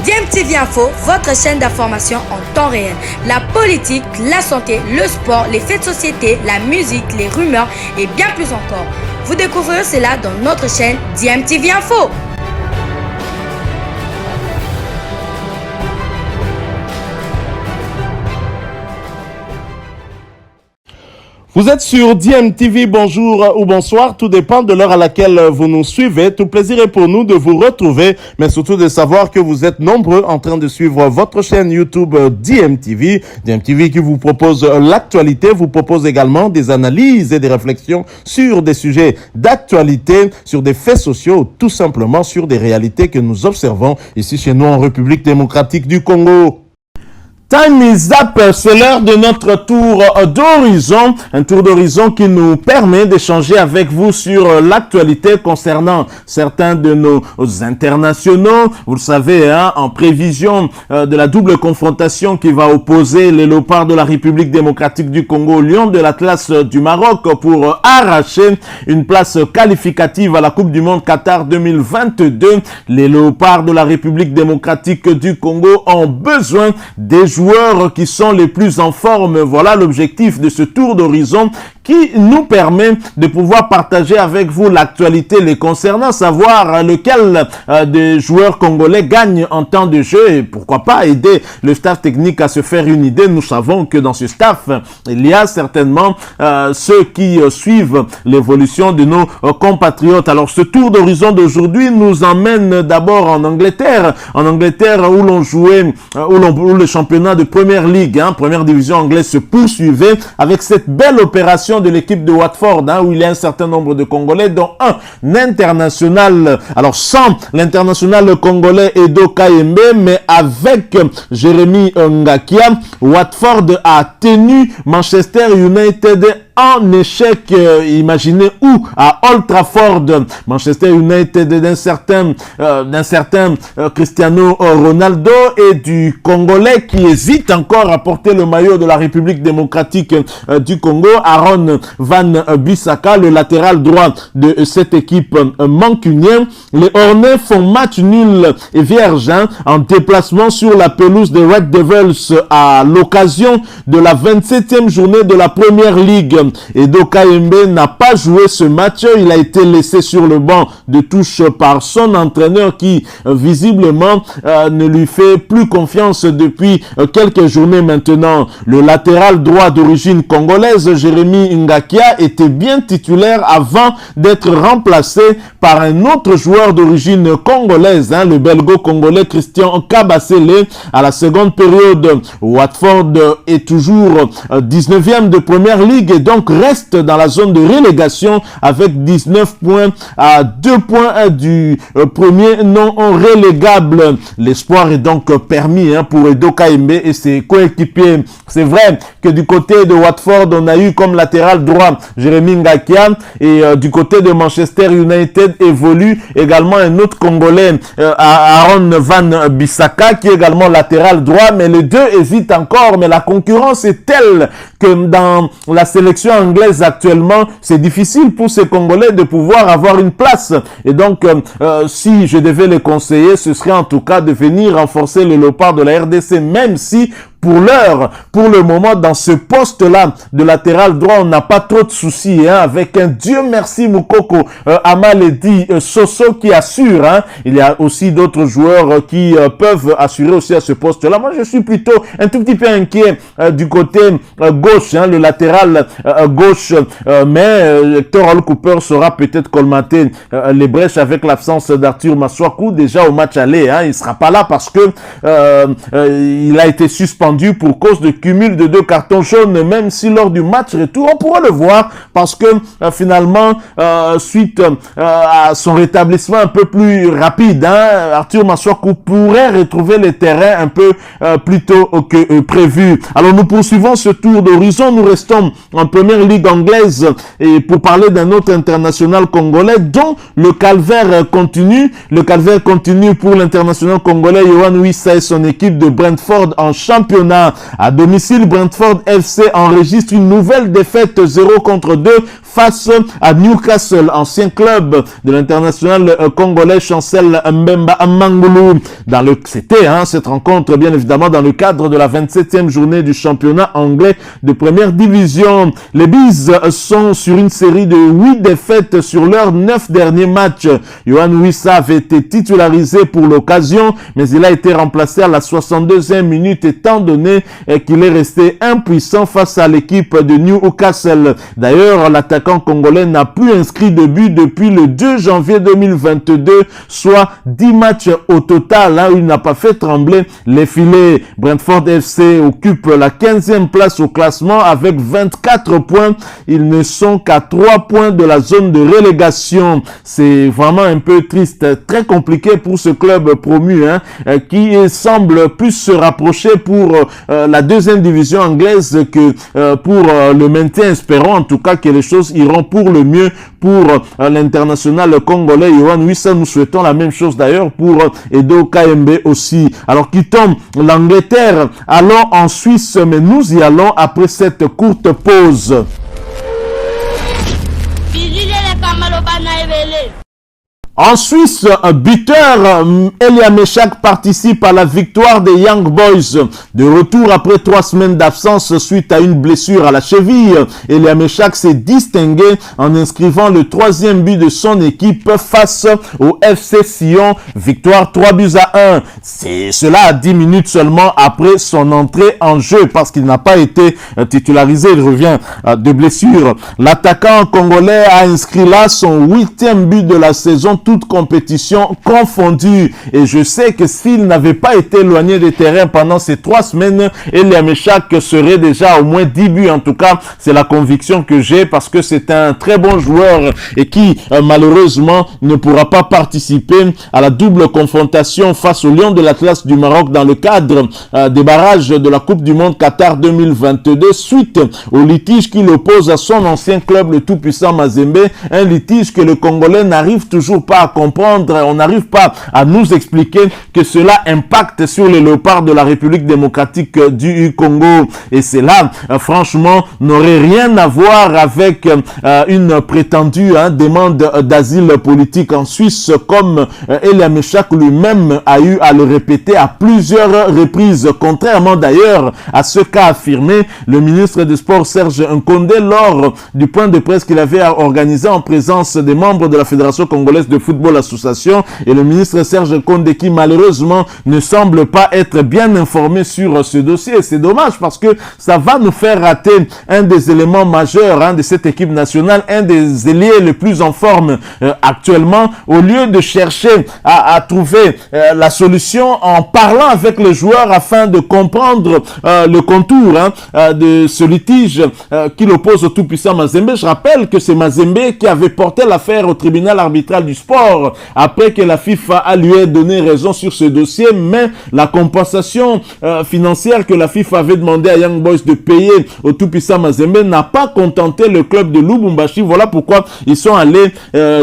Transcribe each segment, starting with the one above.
DMTV Info, votre chaîne d'information en temps réel. La politique, la santé, le sport, les faits de société, la musique, les rumeurs et bien plus encore. Vous découvrirez cela dans notre chaîne DMTV Info. Vous êtes sur DMTV, bonjour ou bonsoir, tout dépend de l'heure à laquelle vous nous suivez. Tout plaisir est pour nous de vous retrouver, mais surtout de savoir que vous êtes nombreux en train de suivre votre chaîne YouTube DMTV. DMTV qui vous propose l'actualité, vous propose également des analyses et des réflexions sur des sujets d'actualité, sur des faits sociaux, tout simplement sur des réalités que nous observons ici chez nous en République démocratique du Congo. Time is up, c'est l'heure de notre tour d'horizon, un tour d'horizon qui nous permet d'échanger avec vous sur l'actualité concernant certains de nos internationaux. Vous le savez, en prévision de la double confrontation qui va opposer les léopards de la République démocratique du Congo aux lions de l'Atlas du Maroc pour arracher une place qualificative à la Coupe du Monde Qatar 2022. Les léopards de la République démocratique du Congo ont besoin des joueurs qui sont les plus en forme. Voilà l'objectif de ce tour d'horizon qui nous permet de pouvoir partager avec vous l'actualité les concernant, savoir lequel des joueurs congolais gagne en temps de jeu et pourquoi pas aider le staff technique à se faire une idée. Nous savons que dans ce staff, il y a certainement ceux qui suivent l'évolution de nos compatriotes. Alors ce tour d'horizon d'aujourd'hui nous emmène d'abord en Angleterre où l'on jouait, où le championnat de première ligue, première division anglaise se poursuivait avec cette belle opération de l'équipe de Watford, où il y a un certain nombre de Congolais, dont un international, alors sans l'international congolais Edo Kayembe, mais avec Jérémy Ngakia. Watford a tenu Manchester United en échec, imaginez où, à Old Trafford. Manchester United d'un certain Cristiano Ronaldo et du Congolais qui hésite encore à porter le maillot de la République démocratique du Congo, Aaron Van Bissaka, le latéral droit de cette équipe mancunien. Les Hornets font match nul et vierge en déplacement sur la pelouse des Red Devils à l'occasion de la 27e journée de la Première Ligue. Edo Kayembe n'a pas joué ce match, il a été laissé sur le banc de touche par son entraîneur qui visiblement ne lui fait plus confiance depuis quelques journées maintenant. Le latéral droit d'origine congolaise, Jérémy Ngakia, était bien titulaire avant d'être remplacé par un autre joueur d'origine congolaise, le belgo-congolais Christian Kabasele à la seconde période. Watford est toujours 19e de Première Ligue et donc reste dans la zone de relégation avec 19 points à 2 points du premier non relégable. L'espoir est donc permis pour Edo Kayembe et ses coéquipiers. C'est vrai que du côté de Watford, on a eu comme latéral droit Jérémy Ngakia et du côté de Manchester United évolue également un autre Congolais, Aaron Van Bissaka, qui est également latéral droit, mais les deux hésitent encore. Mais la concurrence est telle que dans la sélection anglaise actuellement, c'est difficile pour ces Congolais de pouvoir avoir une place. Et donc, si je devais les conseiller, ce serait en tout cas de venir renforcer le léopard de la RDC, même si pour l'heure, pour le moment, dans ce poste-là de latéral droit, on n'a pas trop de soucis, avec un Dieu merci Moukoko, Amaledi Soso qui assure, Il y a aussi d'autres joueurs qui peuvent assurer aussi à ce poste-là. Moi, je suis plutôt un tout petit peu inquiet du côté gauche, le latéral gauche, mais Hector Hall Cooper saura peut-être colmater les brèches avec l'absence d'Arthur Maswaku déjà au match aller. Il sera pas là parce que il a été suspendu pour cause de cumul de 2 cartons jaunes, même si lors du match retour, on pourra le voir parce que finalement, suite à son rétablissement un peu plus rapide, Arthur Maswaku pourrait retrouver les terrains un peu plus tôt que prévu. Alors nous poursuivons ce tour d'horizon, nous restons en première ligue anglaise et pour parler d'un autre international congolais dont le calvaire continue. Le calvaire continue pour l'international congolais Yohan Wissa et son équipe de Brentford en championnat. À domicile, Brentford FC enregistre une nouvelle défaite 0-2 face à Newcastle, ancien club de l'international congolais Chancel Mbemba Mangulu. C'était cette rencontre, bien évidemment, dans le cadre de la 27e journée du championnat anglais de première division. Les Bees sont sur une série de 8 défaites sur leurs 9 derniers matchs. Yohan Wissa avait été titularisé pour l'occasion, mais il a été remplacé à la 62e minute étant donné qu'il est resté impuissant face à l'équipe de Newcastle. D'ailleurs, l'attaquant congolais n'a plus inscrit de but depuis le 2 janvier 2022, soit 10 matchs au total, où il n'a pas fait trembler les filets. Brentford FC occupe la 15e place au classement avec 24 points. Ils ne sont qu'à 3 points de la zone de relégation. C'est vraiment un peu triste, très compliqué pour ce club promu, qui semble plus se rapprocher pour la deuxième division anglaise que pour le maintien. Espérons en tout cas que les choses iront pour le mieux pour l'international congolais Yohan Wissa. Nous souhaitons la même chose d'ailleurs pour Edo KMB aussi. Alors quittons l'Angleterre, allons en Suisse, mais nous y allons après cette courte pause. En Suisse, buteur Elia Meshak participe à la victoire des Young Boys. De retour après 3 semaines d'absence suite à une blessure à la cheville, Elia Meshak s'est distingué en inscrivant le 3e but de son équipe face au FC Sion. Victoire 3-1. C'est cela à 10 minutes seulement après son entrée en jeu parce qu'il n'a pas été titularisé. Il revient de blessure. L'attaquant congolais a inscrit là son 8e but de la saison, toute compétition confondue. Et je sais que s'il n'avait pas été éloigné des terrains pendant ces 3 semaines, Elia Meshak serait déjà au moins 10 buts. En tout cas, c'est la conviction que j'ai parce que c'est un très bon joueur et qui, malheureusement, ne pourra pas participer à la double confrontation face au Lion de l'Atlas du Maroc dans le cadre des barrages de la Coupe du Monde Qatar 2022 suite au litige qui l'oppose à son ancien club, le tout-puissant Mazembe. Un litige que le Congolais n'arrive toujours pas à comprendre. On n'arrive pas à nous expliquer que cela impacte sur les léopards de la République démocratique du Congo. Et cela, franchement, n'aurait rien à voir avec une prétendue demande d'asile politique en Suisse, comme Elia Meshak lui-même a eu à le répéter à plusieurs reprises. Contrairement d'ailleurs à ce qu'a affirmé le ministre des Sports Serge Nkondé lors du point de presse qu'il avait organisé en présence des membres de la Fédération congolaise de football association et le ministre Serge Nkondé qui malheureusement ne semble pas être bien informé sur ce dossier. C'est dommage parce que ça va nous faire rater un des éléments majeurs de cette équipe nationale, un des ailiers les plus en forme actuellement. Au lieu de chercher à trouver la solution en parlant avec le joueur afin de comprendre le contour de ce litige qui l'oppose au tout-puissant Mazembe. Je rappelle que c'est Mazembe qui avait porté l'affaire au tribunal arbitral du sport après que la FIFA lui ait donné raison sur ce dossier, mais la compensation financière que la FIFA avait demandé à Young Boys de payer au tout-puissant Mazembe n'a pas contenté le club de Lubumbashi. Voilà pourquoi ils sont allés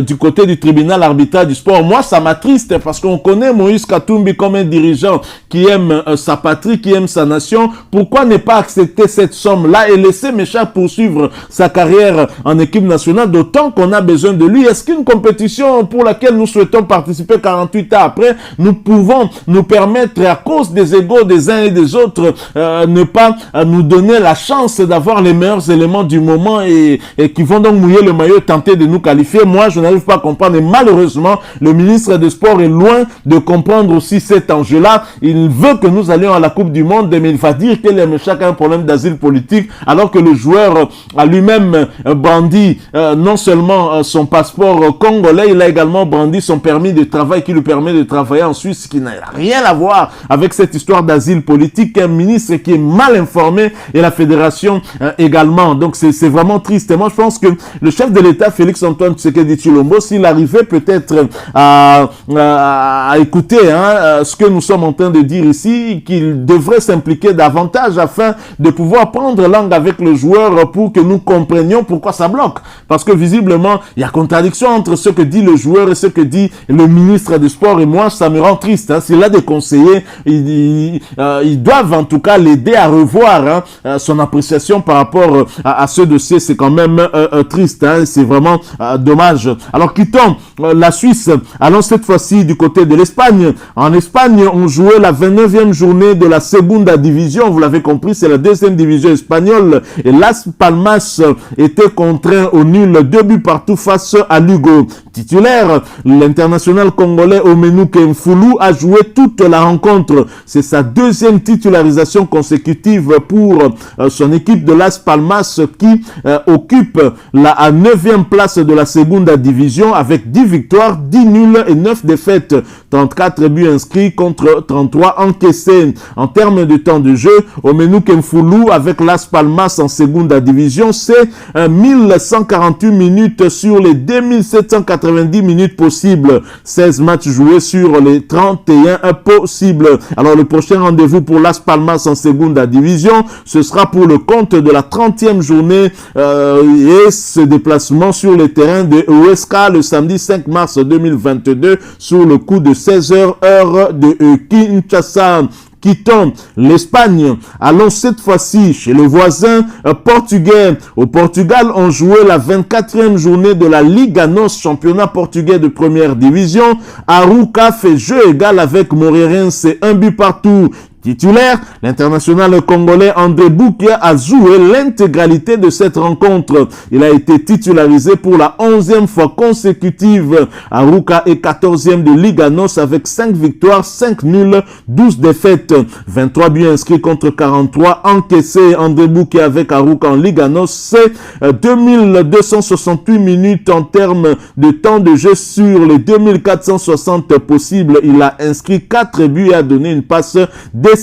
du côté du tribunal arbitral du sport. Moi, ça m'attriste parce qu'on connaît Moïse Katumbi comme un dirigeant qui aime sa patrie, qui aime sa nation. Pourquoi ne pas accepter cette somme-là et laisser Meshak poursuivre sa carrière en équipe nationale, d'autant qu'on a besoin de lui? Est-ce qu'une compétition pour laquelle nous souhaitons participer 48 ans après, nous pouvons nous permettre, à cause des égos des uns et des autres, ne pas nous donner la chance d'avoir les meilleurs éléments du moment et qui vont donc mouiller le maillot et tenter de nous qualifier? Moi, je n'arrive pas à comprendre et malheureusement, le ministre des Sports est loin de comprendre aussi cet enjeu-là. Il veut que nous allions à la Coupe du Monde, mais il va dire qu'il aime chacun un problème d'asile politique, alors que le joueur a lui-même brandi non seulement son passeport congolais, il a également brandi son permis de travail qui lui permet de travailler en Suisse, qui n'a rien à voir avec cette histoire d'asile politique. Un ministre qui est mal informé et la fédération également. Donc c'est vraiment triste. Et moi, je pense que le chef de l'État, Félix-Antoine Tshisekedi Tshilombo, s'il arrivait peut-être à écouter ce que nous sommes en train de dire ici, qu'il devrait s'impliquer davantage afin de pouvoir prendre langue avec le joueur pour que nous comprenions pourquoi ça bloque. Parce que visiblement, il y a contradiction entre ce que dit le joueur joueurs et ce que dit le ministre des Sports. Et moi, ça me rend triste. Hein. S'il a des conseillers, ils doivent en tout cas l'aider à revoir son appréciation par rapport à ce dossier. C'est quand même triste. Hein. C'est vraiment dommage. Alors, quittons la Suisse. Allons cette fois-ci du côté de l'Espagne. En Espagne, on jouait la 29e journée de la Segunda Division. Vous l'avez compris, c'est la deuxième division espagnole. Et Las Palmas était contraint au nul 2 buts partout face à Lugo. Titulaire, l'international congolais Omenuke Mfulu a joué toute la rencontre. C'est sa deuxième titularisation consécutive pour son équipe de Las Palmas qui occupe la 9e place de la Segunda Division avec 10 victoires, 10 nuls et 9 défaites. 34 buts inscrits contre 33 encaissés. En termes de temps de jeu, Omenuke Mfulu avec Las Palmas en Segunda Division, c'est 1148 minutes sur les 2790 minutes possibles. 16 matchs joués sur les 31 possibles. Alors le prochain rendez-vous pour Las Palmas en Segunda Division, ce sera pour le compte de la 30e journée et ce déplacement sur les terrains de Huesca le samedi 5 mars 2022 sur le coup de 16h heure de Kinshasa. Quittons l'Espagne, allons cette fois-ci chez le voisin portugais. Au Portugal, on jouait la 24e journée de la Liga NOS, championnat portugais de première division. Arouca fait jeu égal avec Moreirense, 1 but partout. Titulaire, l'international congolais André Boukia a joué l'intégralité de cette rencontre. Il a été titularisé pour la 11e fois consécutive. Arouca est 14e de Liga NOS avec 5 victoires, 5 nuls, 12 défaites. 23 buts inscrits contre 43 encaissés. André Boukia avec Arouca en Liga NOS, c'est 2268 minutes en termes de temps de jeu sur les 2460 possibles. Il a inscrit 4 buts et a donné une passe décisive.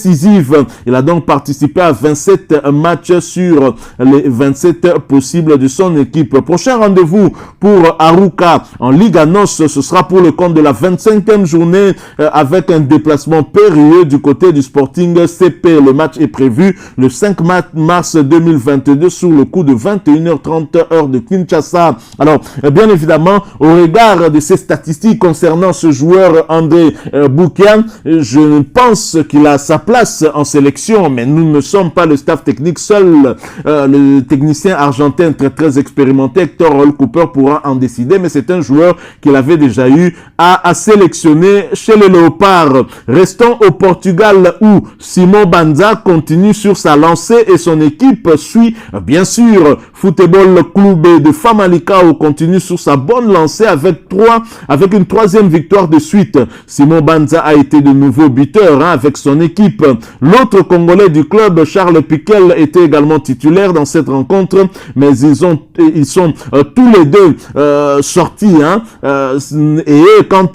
Il a donc participé à 27 matchs sur les 27 possibles de son équipe. Prochain rendez-vous pour Arouca en Liga NOS, ce sera pour le compte de la 25e journée avec un déplacement périlleux du côté du Sporting CP. Le match est prévu le 5 mars 2022 sur le coup de 21h30 heure de Kinshasa. Alors, bien évidemment, au regard de ces statistiques concernant ce joueur André Boukia, je pense qu'il a sa place en sélection, mais nous ne sommes pas le staff technique. Seul le technicien argentin très expérimenté, Hector Roll Cooper, pourra en décider, mais c'est un joueur qu'il avait déjà eu à sélectionner chez les Léopards. Restons au Portugal où Simon Banza continue sur sa lancée et son équipe suit bien sûr. Football Club de Famalicão continue sur sa bonne lancée avec une 3e victoire de suite. Simon Banza a été de nouveau buteur avec son équipe. L'autre Congolais du club, Charles Piquel, était également titulaire dans cette rencontre, mais ils sont tous les deux sortis. Et quant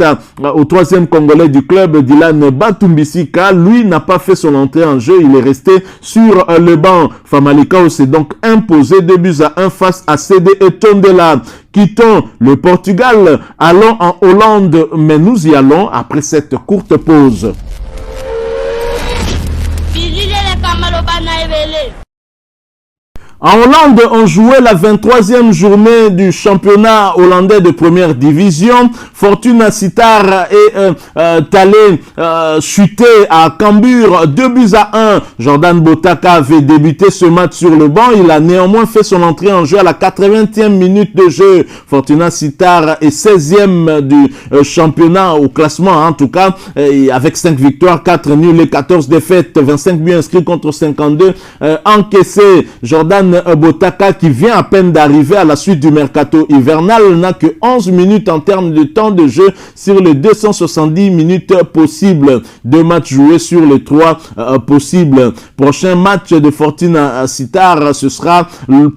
au 3e Congolais du club, Dylan Batumbisika, lui n'a pas fait son entrée en jeu, il est resté sur le banc. Famalicão s'est donc imposé 2-1 face à CD et Tondela. Quittons le Portugal, allons en Hollande, mais nous y allons après cette courte pause. En Hollande, on jouait la 23e journée du championnat hollandais de première division. Fortuna Sittard est allé chuter à Cambuur 2-1. Jordan Botaka avait débuté ce match sur le banc. Il a néanmoins fait son entrée en jeu à la 80e minute de jeu. Fortuna Sittard est 16e du championnat au classement, en tout cas, avec 5 victoires, 4 nuls et 14 défaites, 25 buts inscrits contre 52 encaissés. Jordan Botaka, qui vient à peine d'arriver à la suite du mercato hivernal, n'a que 11 minutes en termes de temps de jeu sur les 270 minutes possibles. 2 matchs joués sur les 3 possibles. Prochain match de Fortuna Sittard, ce sera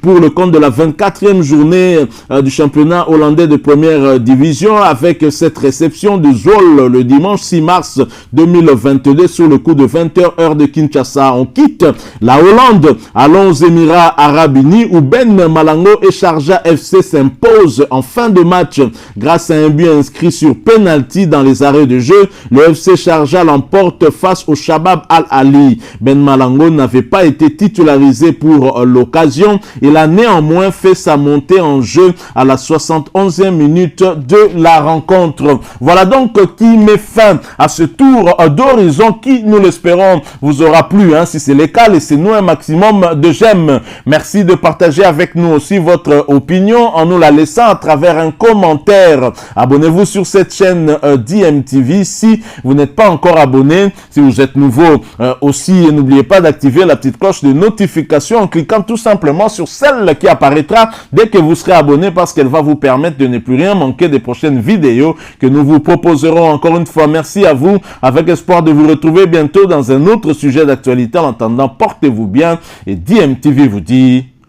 pour le compte de la 24e journée du championnat hollandais de première division, avec cette réception de Zwolle le dimanche 6 mars 2022 sur le coup de 20h heure de Kinshasa. On quitte la Hollande, allons aux Émirats Arabini où Ben Malango et Sharjah FC s'imposent en fin de match grâce à un but inscrit sur penalty dans les arrêts de jeu. Le FC Sharjah l'emporte face au Shabab Al-Ali. Ben Malango n'avait pas été titularisé pour l'occasion. Il a néanmoins fait sa montée en jeu à la 71e minute de la rencontre. Voilà donc qui met fin à ce tour d'horizon qui, nous l'espérons, vous aura plu. Si c'est le cas, laissez-nous un maximum de j'aime. Merci de partager avec nous aussi votre opinion en nous la laissant à travers un commentaire. Abonnez-vous sur cette chaîne DMTV si vous n'êtes pas encore abonné. Si vous êtes nouveau aussi, n'oubliez pas d'activer la petite cloche de notification en cliquant tout simplement sur celle qui apparaîtra dès que vous serez abonné parce qu'elle va vous permettre de ne plus rien manquer des prochaines vidéos que nous vous proposerons. Encore une fois, merci à vous avec espoir de vous retrouver bientôt dans un autre sujet d'actualité. En attendant, portez-vous bien et DMTV vous dit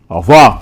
au revoir.